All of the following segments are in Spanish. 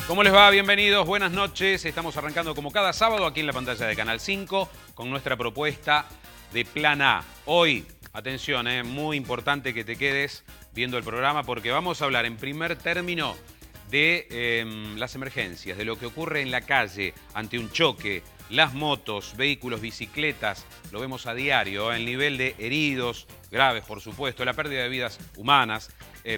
¿Cómo les va? Bienvenidos, buenas noches. Estamos arrancando como cada sábado aquí en la pantalla de Canal 5 con nuestra propuesta de Plan A. Hoy, atención, muy importante que te quedes viendo el programa porque vamos a hablar en primer término de las emergencias, de lo que ocurre en la calle ante un choque, las motos, vehículos, bicicletas, lo vemos a diario, el nivel de heridos graves, por supuesto, la pérdida de vidas humanas,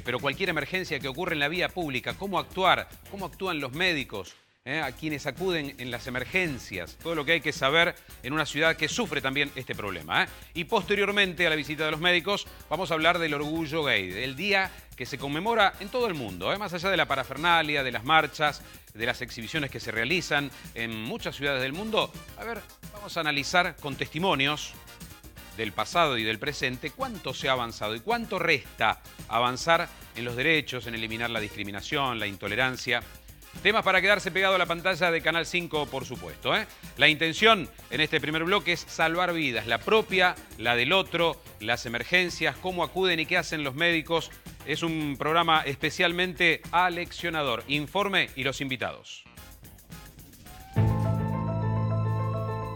pero cualquier emergencia que ocurre en la vía pública, cómo actuar, cómo actúan los médicos, a quienes acuden en las emergencias, todo lo que hay que saber en una ciudad que sufre también este problema. Y posteriormente a la visita de los médicos vamos a hablar del orgullo gay, del día que se conmemora en todo el mundo, más allá de la parafernalia, de las marchas, de las exhibiciones que se realizan en muchas ciudades del mundo. A ver, vamos a analizar con testimonios del pasado y del presente cuánto se ha avanzado y cuánto resta avanzar en los derechos, en eliminar la discriminación, la intolerancia. Temas para quedarse pegado a la pantalla de Canal 5, por supuesto. La intención en este primer bloque es salvar vidas, la propia, la del otro, las emergencias, cómo acuden y qué hacen los médicos. Es un programa especialmente aleccionador. Informe y los invitados.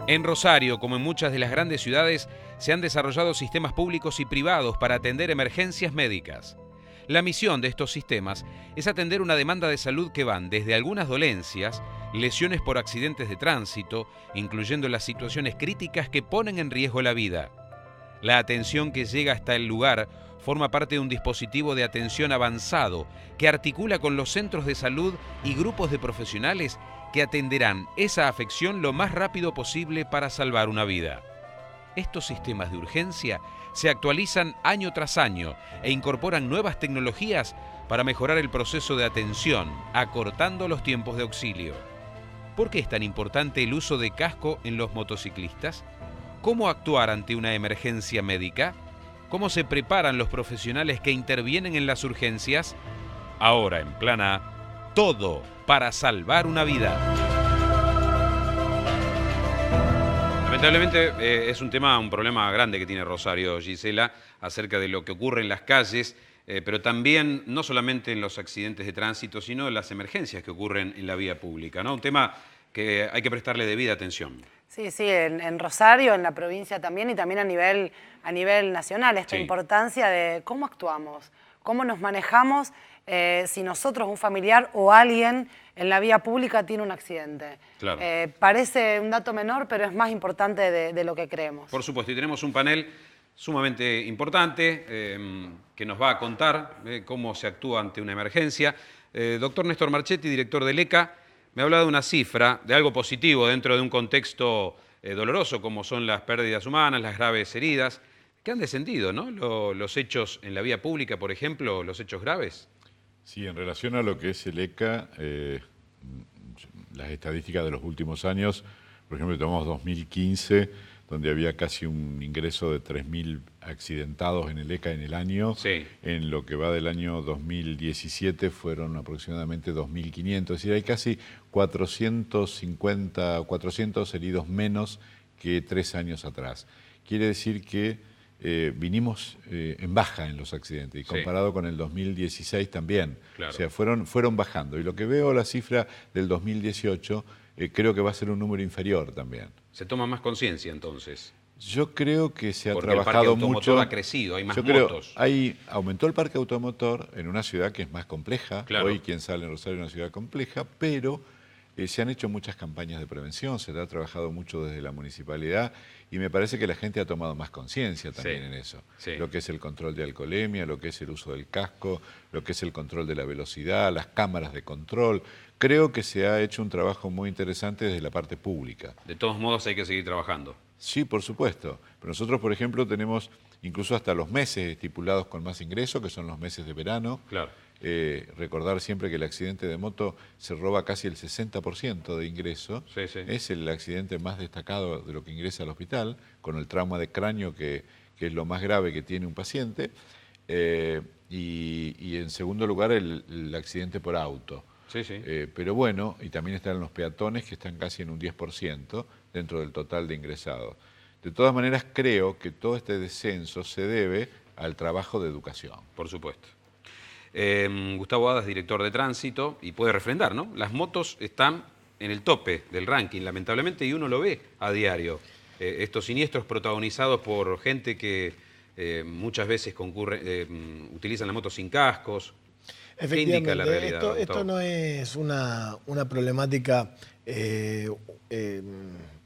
En Rosario, como en muchas de las grandes ciudades, se han desarrollado sistemas públicos y privados para atender emergencias médicas. La misión de estos sistemas es atender una demanda de salud que van desde algunas dolencias, lesiones por accidentes de tránsito, incluyendo las situaciones críticas que ponen en riesgo la vida. La atención que llega hasta el lugar forma parte de un dispositivo de atención avanzado que articula con los centros de salud y grupos de profesionales que atenderán esa afección lo más rápido posible para salvar una vida. Estos sistemas de urgencia se actualizan año tras año e incorporan nuevas tecnologías para mejorar el proceso de atención, acortando los tiempos de auxilio. ¿Por qué es tan importante el uso de casco en los motociclistas? ¿Cómo actuar ante una emergencia médica? ¿Cómo se preparan los profesionales que intervienen en las urgencias? Ahora en Plan A, todo para salvar una vida. Lamentablemente es un problema grande que tiene Rosario, Gisela, acerca de lo que ocurre en las calles, pero también no solamente en los accidentes de tránsito, sino en las emergencias que ocurren en la vía pública, ¿no? Un tema que hay que prestarle debida atención. Sí, en Rosario, en la provincia también y también a nivel nacional, esta importancia de cómo actuamos, cómo nos manejamos si nosotros, un familiar o alguien en la vía pública tiene un accidente. Claro. Parece un dato menor, pero es más importante de lo que creemos. Por supuesto, y tenemos un panel sumamente importante que nos va a contar cómo se actúa ante una emergencia. Doctor Néstor Marchetti, director del ECA, me ha hablado de una cifra, de algo positivo dentro de un contexto doloroso como son las pérdidas humanas, las graves heridas, que han descendido, ¿no? Los hechos en la vía pública, por ejemplo, los hechos graves. Sí, en relación a lo que es el ECA, las estadísticas de los últimos años, por ejemplo, tomamos 2015, donde había casi un ingreso de 3.000 accidentados en el ECA en el año. Sí. En lo que va del año 2017 fueron aproximadamente 2.500, es decir, hay casi 400 heridos menos que 3 años atrás. Quiere decir que vinimos en baja en los accidentes y comparado con el 2016 también. Claro. O sea, fueron bajando. Y lo que veo, la cifra del 2018, creo que va a ser un número inferior también. ¿Se toma más conciencia entonces? Yo creo que se ha Porque trabajado el parque mucho. automotor ha crecido, hay más motos. Aumentó el parque automotor en una ciudad que es más compleja. Claro. Hoy quien sale en Rosario es una ciudad compleja, pero se han hecho muchas campañas de prevención, se ha trabajado mucho desde la municipalidad y me parece que la gente ha tomado más conciencia también en eso. Sí. Lo que es el control de alcoholemia, lo que es el uso del casco, lo que es el control de la velocidad, las cámaras de control. Creo que se ha hecho un trabajo muy interesante desde la parte pública. De todos modos hay que seguir trabajando. Sí, por supuesto. Pero nosotros, por ejemplo, tenemos incluso hasta los meses estipulados con más ingreso, que son los meses de verano. Claro. Recordar siempre que el accidente de moto se roba casi el 60% de ingreso. Sí, sí. Es el accidente más destacado de lo que ingresa al hospital, con el trauma de cráneo que es lo más grave que tiene un paciente. Y en segundo lugar, el accidente por auto. Sí, sí. Pero bueno, y también están los peatones, que están casi en un 10% dentro del total de ingresados. De todas maneras, creo que todo este descenso se debe al trabajo de educación. Por supuesto. Gustavo Hadas, director de tránsito, y puede refrendar, ¿no? Las motos están en el tope del ranking, lamentablemente, y uno lo ve a diario. Estos siniestros protagonizados por gente que muchas veces utilizan la moto sin cascos. ¿Qué indica la realidad? Esto no es una problemática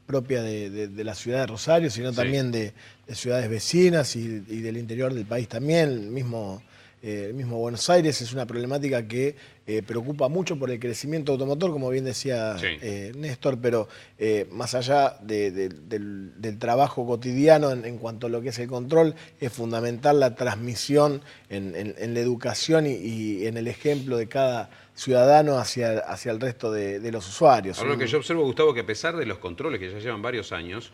propia de la ciudad de Rosario, sino también de ciudades vecinas y del interior del país también. El mismo Buenos Aires es una problemática que preocupa mucho por el crecimiento automotor, como bien decía Néstor, pero más allá del trabajo cotidiano en cuanto a lo que es el control, es fundamental la transmisión en la educación y en el ejemplo de cada ciudadano hacia el resto de los usuarios. Ahora lo que yo observo, Gustavo, que a pesar de los controles que ya llevan varios años,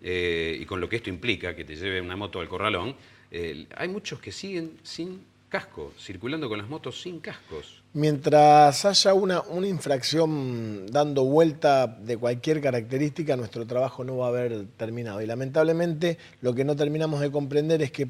y con lo que esto implica, que te lleve una moto al corralón, hay muchos que siguen sin casco, circulando con las motos sin cascos. Mientras haya una infracción dando vuelta de cualquier característica, nuestro trabajo no va a haber terminado. Y lamentablemente lo que no terminamos de comprender es que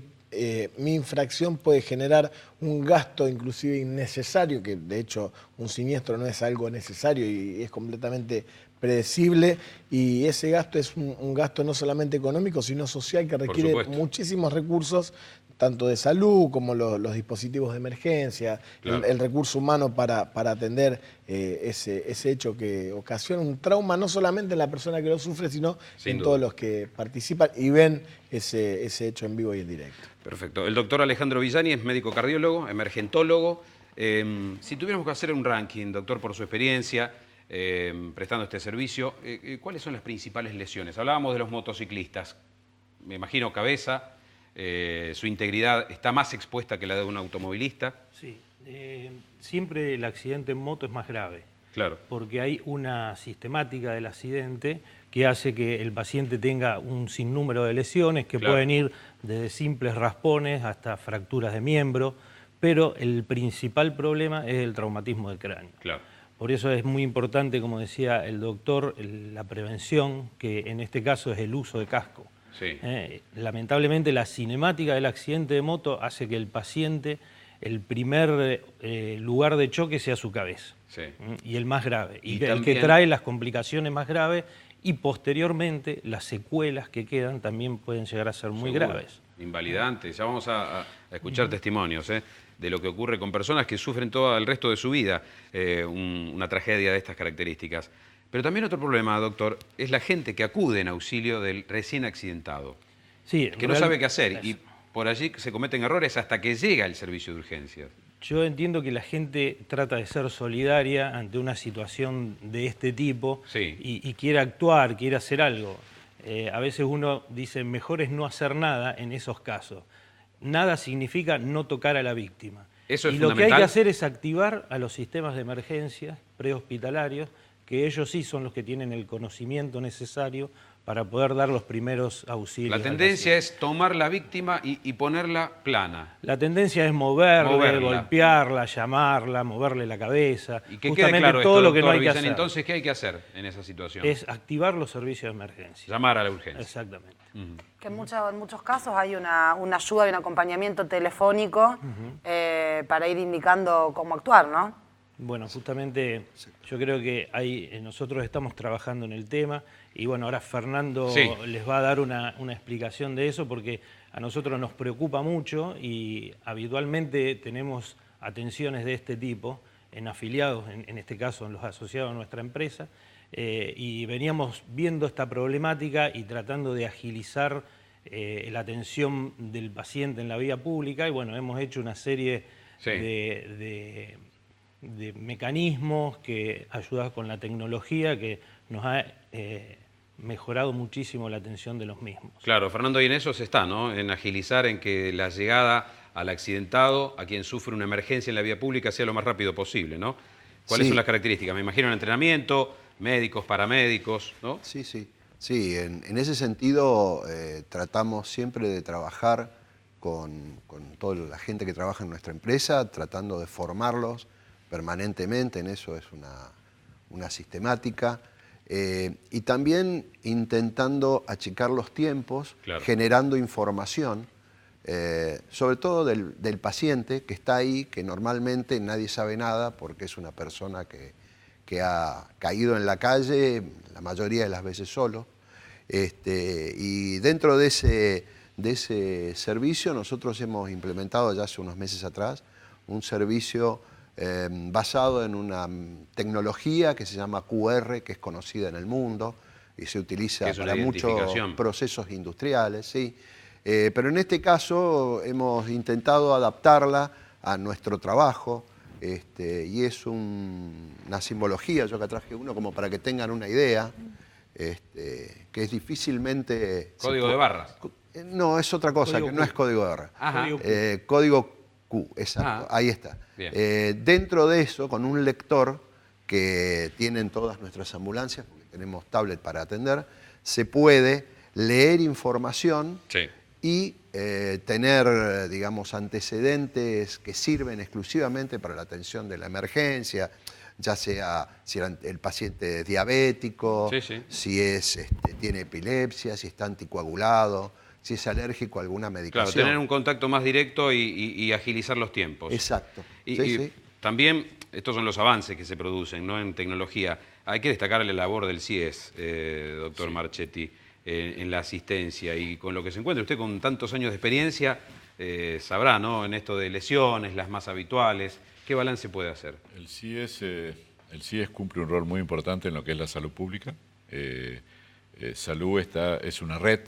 mi infracción puede generar un gasto inclusive innecesario, que de hecho un siniestro no es algo necesario y es completamente predecible, y ese gasto es un gasto no solamente económico, sino social, que requiere muchísimos recursos, tanto de salud como los dispositivos de emergencia, el recurso humano para atender ese hecho que ocasiona un trauma no solamente en la persona que lo sufre, sino en todos los que participan y ven ese hecho en vivo y en directo. Perfecto. El doctor Alejandro Villani es médico cardiólogo, emergentólogo. Si tuviéramos que hacer un ranking, doctor, por su experiencia, prestando este servicio, ¿cuáles son las principales lesiones? Hablábamos de los motociclistas, me imagino cabeza, su integridad está más expuesta que la de un automovilista. Sí, siempre el accidente en moto es más grave. Claro. Porque hay una sistemática del accidente que hace que el paciente tenga un sinnúmero de lesiones que pueden ir desde simples raspones hasta fracturas de miembro, pero el principal problema es el traumatismo del cráneo. Claro. Por eso es muy importante, como decía el doctor, la prevención, que en este caso es el uso de casco. Sí. Lamentablemente la cinemática del accidente de moto hace que el paciente, el primer lugar de choque sea su cabeza, y el más grave, y el que trae las complicaciones más graves, y posteriormente las secuelas que quedan también pueden llegar a ser muy graves. Invalidantes. Ya vamos a escuchar testimonios de lo que ocurre con personas que sufren todo el resto de su vida una tragedia de estas características. Pero también otro problema, doctor, es la gente que acude en auxilio del recién accidentado, que no sabe qué hacer, y por allí se cometen errores hasta que llega el servicio de urgencias. Yo entiendo que la gente trata de ser solidaria ante una situación de este tipo y quiere actuar, quiere hacer algo. A veces uno dice, mejor es no hacer nada en esos casos. Nada significa no tocar a la víctima. Eso es y fundamental. Lo que hay que hacer es activar a los sistemas de emergencia prehospitalarios, que ellos sí son los que tienen el conocimiento necesario para poder dar los primeros auxilios. La tendencia es tomar la víctima y ponerla plana. La tendencia es moverla, golpearla, llamarla, moverle la cabeza. Y que quede claro todo esto, lo que no hay que Vicente, hacer. Entonces, ¿qué hay que hacer en esa situación? Es activar los servicios de emergencia. Llamar a la urgencia. Exactamente. Que en muchos casos hay una ayuda y un acompañamiento telefónico para ir indicando cómo actuar, ¿no? Bueno, justamente yo creo que nosotros estamos trabajando en el tema y bueno, ahora Fernando les va a dar una explicación de eso, porque a nosotros nos preocupa mucho y habitualmente tenemos atenciones de este tipo en afiliados, en este caso en los asociados a nuestra empresa, y veníamos viendo esta problemática y tratando de agilizar la atención del paciente en la vía pública, y bueno, hemos hecho una serie de mecanismos que ayudan con la tecnología, que nos ha mejorado muchísimo la atención de los mismos. Claro, Fernando, y en eso se está, ¿no? En agilizar, en que la llegada al accidentado, a quien sufre una emergencia en la vía pública, sea lo más rápido posible, ¿no? ¿Cuáles son las características? Me imagino el entrenamiento, médicos, paramédicos, ¿no? Sí, en ese sentido tratamos siempre de trabajar con toda la gente que trabaja en nuestra empresa, tratando de formarlos permanentemente, en eso es una sistemática, y también intentando achicar los tiempos, generando información sobre todo del paciente que está ahí, que normalmente nadie sabe nada porque es una persona que ha caído en la calle, la mayoría de las veces solo. Y dentro de ese servicio nosotros hemos implementado ya hace unos meses atrás un servicio basado en una tecnología que se llama QR, que es conocida en el mundo y se utiliza para muchos procesos industriales, sí. Pero en este caso hemos intentado adaptarla a nuestro trabajo y es una simbología, yo acá traje uno como para que tengan una idea, que es difícilmente... ¿Código de barras? No, es otra cosa, que no es código de barra. Código Q, exacto, ahí está. Dentro de eso, con un lector que tienen todas nuestras ambulancias, porque tenemos tablet para atender, se puede leer información y tener, digamos, antecedentes que sirven exclusivamente para la atención de la emergencia, ya sea si el paciente es diabético, si tiene epilepsia, si está anticoagulado, si es alérgico a alguna medicación. Claro, tener un contacto más directo y agilizar los tiempos. Exacto. Y también, estos son los avances que se producen, ¿no?, en tecnología. Hay que destacar la labor del CIES, doctor Marchetti, en la asistencia. Y con lo que se encuentra usted con tantos años de experiencia, sabrá, ¿no?, en esto de lesiones, las más habituales, ¿qué balance puede hacer? El CIES cumple un rol muy importante en lo que es la salud pública. Salud es una red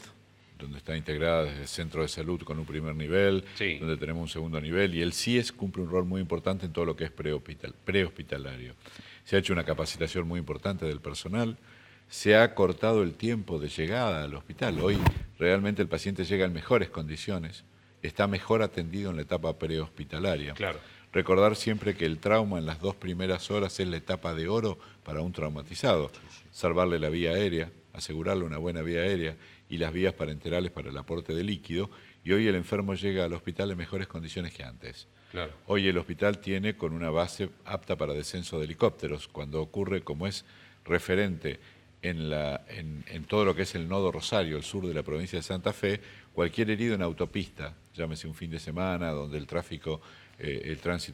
donde está integrada desde el centro de salud con un primer nivel, donde tenemos un segundo nivel, y el CIES cumple un rol muy importante en todo lo que es prehospitalario. Se ha hecho una capacitación muy importante del personal, se ha cortado el tiempo de llegada al hospital. Hoy realmente el paciente llega en mejores condiciones, está mejor atendido en la etapa prehospitalaria. Claro. Recordar siempre que el trauma en las 2 primeras horas es la etapa de oro para un traumatizado. Salvarle la vía aérea, asegurarle una buena vía aérea y las vías parenterales para el aporte de líquido, y hoy el enfermo llega al hospital en mejores condiciones que antes. Claro. Hoy el hospital tiene con una base apta para descenso de helicópteros. Cuando ocurre, como es referente en todo lo que es el nodo Rosario, el sur de la provincia de Santa Fe, cualquier herido en autopista, llámese un fin de semana donde el tránsito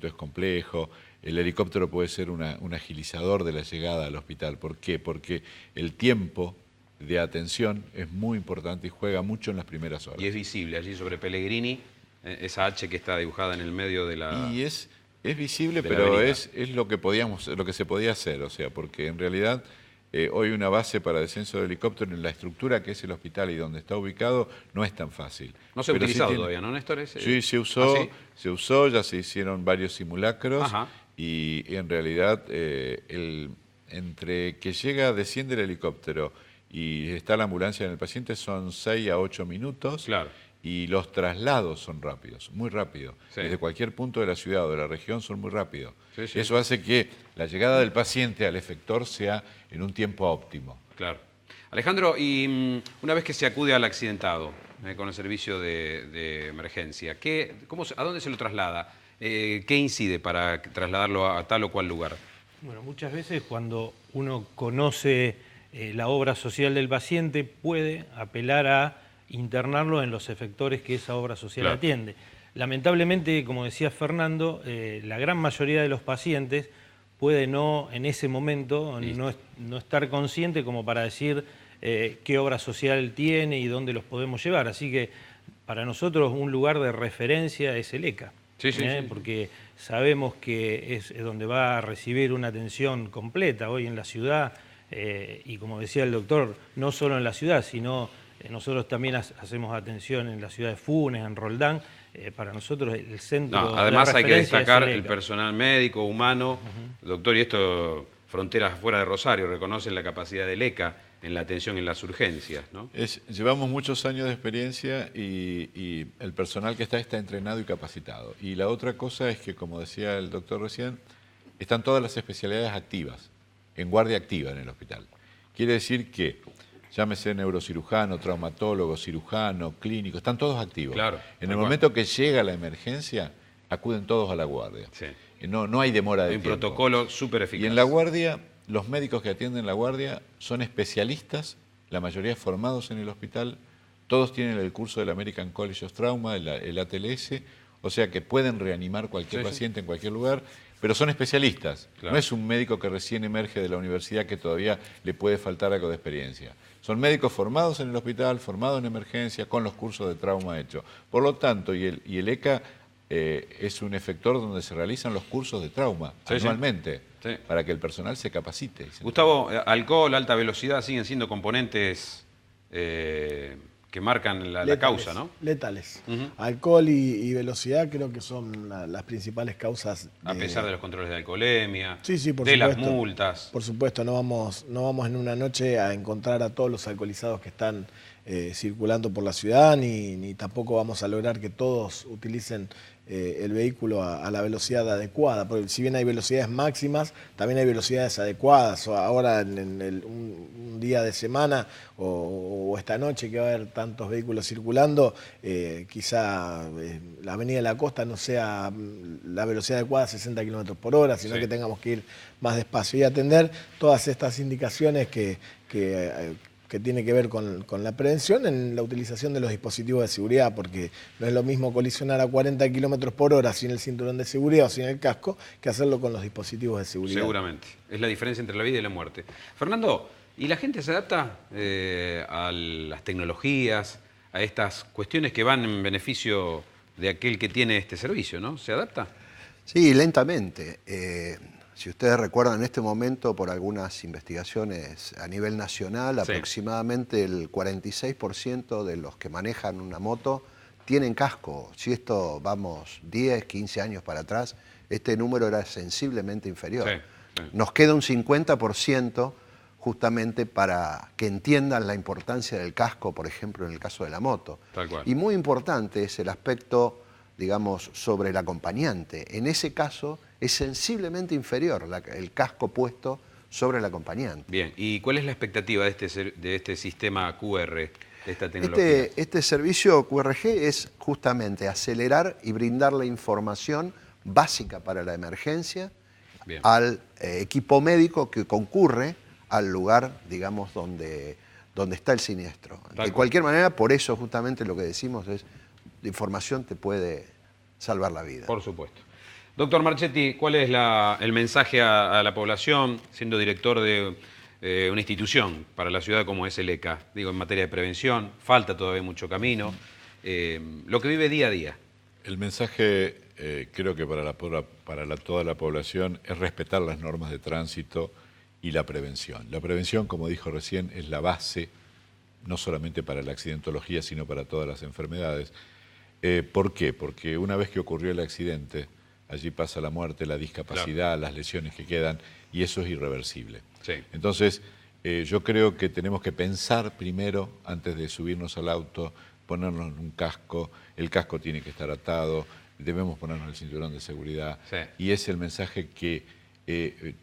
es complejo, el helicóptero puede ser un agilizador de la llegada al hospital. ¿Por qué? Porque el tiempo de atención es muy importante y juega mucho en las primeras horas. Y es visible allí sobre Pellegrini, esa H que está dibujada en el medio de la... Y es visible, pero es lo que se podía hacer, o sea, porque en realidad hoy una base para descenso de helicóptero en la estructura que es el hospital y donde está ubicado no es tan fácil. No se ha utilizado todavía, ¿no, Néstor? Sí, se usó, ya se hicieron varios simulacros y en realidad entre que desciende el helicóptero y está la ambulancia en el paciente son 6 a 8 minutos. Claro. Y los traslados son rápidos, muy rápidos. Desde cualquier punto de la ciudad o de la región son muy rápidos. Eso hace que la llegada del paciente al efector sea en un tiempo óptimo. Claro. Alejandro, y una vez que se acude al accidentado con el servicio de emergencia, ¿a dónde se lo traslada? ¿Qué incide para trasladarlo a tal o cual lugar? Bueno, muchas veces cuando uno conoce la obra social del paciente puede apelar a internarlo en los efectores que esa obra social atiende. Lamentablemente, como decía Fernando, la gran mayoría de los pacientes puede en ese momento no estar consciente como para decir qué obra social tiene y dónde los podemos llevar. Así que para nosotros un lugar de referencia es el ECA, porque sabemos que es donde va a recibir una atención completa hoy en la ciudad y como decía el doctor, no solo en la ciudad, sino nosotros también hacemos atención en la ciudad de Funes, en Roldán. Para nosotros el centro además hay que destacar el personal médico, humano. Doctor, y esto, fronteras fuera de Rosario, reconocen la capacidad del ECA en la atención en las urgencias, ¿no? Llevamos muchos años de experiencia y el personal que está entrenado y capacitado. Y la otra cosa es que, como decía el doctor recién, están todas las especialidades activas, en guardia activa en el hospital. Quiere decir que llámese neurocirujano, traumatólogo, cirujano, clínico, están todos activos. Claro, en el momento que llega la emergencia, acuden todos a la guardia. No hay demora de tiempo. Un protocolo súper eficaz. Y en la guardia, los médicos que atienden la guardia son especialistas, la mayoría formados en el hospital, todos tienen el curso del American College of Trauma, el ATLS, o sea que pueden reanimar cualquier paciente en cualquier lugar, pero son especialistas. Claro. No es un médico que recién emerge de la universidad que todavía le puede faltar algo de experiencia. Son médicos formados en el hospital, formados en emergencia, con los cursos de trauma hechos. Por lo tanto, y el ECA es un efector donde se realizan los cursos de trauma anualmente, para que el personal se capacite. Gustavo, alcohol, alta velocidad siguen siendo componentes que marcan la causa, ¿no? Letales. Alcohol y velocidad creo que son las principales causas. A pesar de los controles de alcoholemia, por supuesto, las multas. Por supuesto, no vamos en una noche a encontrar a todos los alcoholizados que están circulando por la ciudad, ni tampoco vamos a lograr que todos utilicen el vehículo a la velocidad adecuada, porque si bien hay velocidades máximas, también hay velocidades adecuadas. Ahora en un día de semana o esta noche que va a haber tantos vehículos circulando, quizá la avenida de la Costa no sea la velocidad adecuada 60 km por hora, sino que tengamos que ir más despacio y atender todas estas indicaciones que tiene que ver con la prevención en la utilización de los dispositivos de seguridad, porque no es lo mismo colisionar a 40 km por hora sin el cinturón de seguridad o sin el casco que hacerlo con los dispositivos de seguridad. Seguramente. Es la diferencia entre la vida y la muerte. Fernando, ¿y la gente se adapta a las tecnologías, a estas cuestiones que van en beneficio de aquel que tiene este servicio, ¿no? ¿Se adapta? Sí, lentamente. Si ustedes recuerdan, en este momento, por algunas investigaciones a nivel nacional, aproximadamente el 46% de los que manejan una moto tienen casco. Si esto vamos 10, 15 años para atrás, este número era sensiblemente inferior. Nos queda un 50% justamente para que entiendan la importancia del casco, por ejemplo, en el caso de la moto. Tal cual. Y muy importante es el aspecto, digamos, sobre el acompañante. En ese caso es sensiblemente inferior el casco puesto sobre el acompañante. Bien, ¿y cuál es la expectativa de este sistema QR, de esta tecnología? Este servicio QRG es justamente acelerar y brindar la información básica para la emergencia al equipo médico que concurre al lugar, digamos, donde está el siniestro. De cualquier manera, por eso justamente lo que decimos es, la información te puede salvar la vida. Por supuesto. Doctor Marchetti, ¿cuál es el mensaje a la población, siendo director de una institución para la ciudad como es el ECA? Digo, en materia de prevención, falta todavía mucho camino, lo que vive día a día. El mensaje, creo que para toda la población, es respetar las normas de tránsito y la prevención. La prevención, como dijo recién, es la base, no solamente para la accidentología, sino para todas las enfermedades. ¿Por qué? Porque una vez que ocurrió el accidente, allí pasa la muerte, la discapacidad, las lesiones que quedan, y eso es irreversible. Entonces, yo creo que tenemos que pensar primero, antes de subirnos al auto, ponernos un casco, el casco tiene que estar atado, debemos ponernos el cinturón de seguridad, y es el mensaje que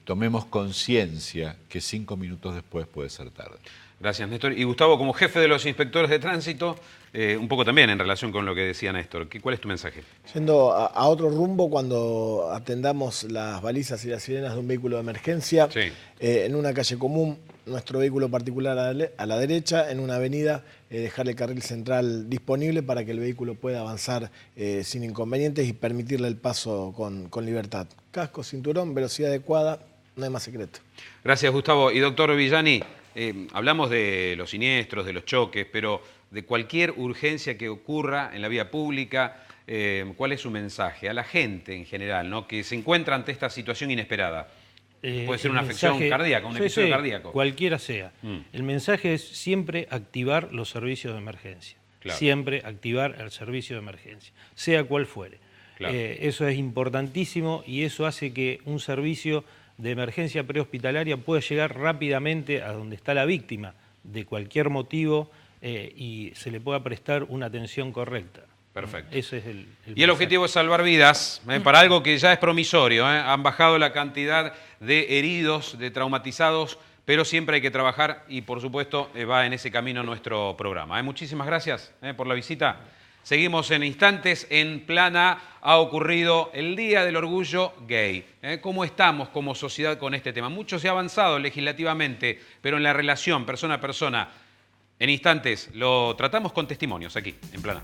tomemos conciencia que 5 minutos después puede ser tarde. Gracias, Néstor. Y Gustavo, como jefe de los inspectores de tránsito, un poco también en relación con lo que decía Néstor, ¿cuál es tu mensaje? Yendo a otro rumbo, cuando atendamos las balizas y las sirenas de un vehículo de emergencia, en una calle común, nuestro vehículo particular a la derecha, en una avenida, dejar el carril central disponible para que el vehículo pueda avanzar sin inconvenientes y permitirle el paso con libertad. Casco, cinturón, velocidad adecuada, no hay más secreto. Gracias, Gustavo. Y doctor Villani, hablamos de los siniestros, de los choques, pero de cualquier urgencia que ocurra en la vía pública, ¿cuál es su mensaje a la gente en general, ¿no?, que se encuentra ante esta situación inesperada? Puede ser una afección cardíaca, un episodio cardíaco. Cualquiera sea. El mensaje es siempre activar los servicios de emergencia. Siempre activar el servicio de emergencia, sea cual fuere. Eso es importantísimo y eso hace que un servicio de emergencia prehospitalaria pueda llegar rápidamente a donde está la víctima de cualquier motivo y se le pueda prestar una atención correcta. Perfecto. Ese es y el objetivo es salvar vidas, para algo que ya es promisorio. Han bajado la cantidad de heridos, de traumatizados, pero siempre hay que trabajar y, por supuesto, va en ese camino nuestro programa. Muchísimas gracias por la visita. Seguimos en instantes. En Plan A ha ocurrido el Día del Orgullo Gay. ¿Cómo estamos como sociedad con este tema? Mucho se ha avanzado legislativamente, pero en la relación persona a persona, En instantes lo tratamos con testimonios aquí, en Plana.